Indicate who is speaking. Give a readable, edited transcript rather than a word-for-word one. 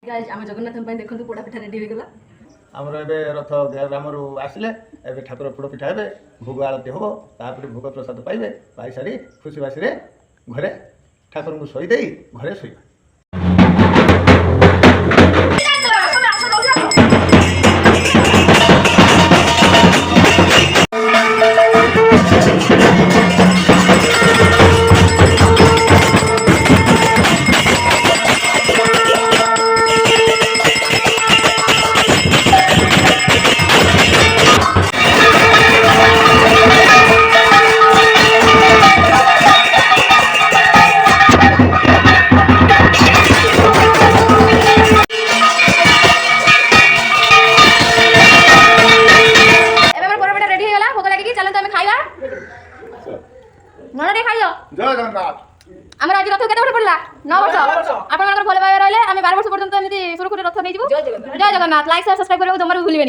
Speaker 1: Guys आम जगन्नाथ देखते पोड़ा पिठा ready हो गला
Speaker 2: आमर ए रथ ग्राम आसिले ए ठाकुर पोड़ पिठा हे भोग आरती हम तापर भोग प्रसाद पाइबे पाई सारी खुशी बासी घरे ठाकुर को शोदे घरे शोबे। जय जगन्नाथ
Speaker 3: आम आज रथ केते पड़ा 9 वर्ष आप भल भाव रही आम 12 वर्ष पर्यटन सुरखुरी रथ नहीं जय जगन्नाथ लाइक सब्सक्राइब करने जमार भूलिए।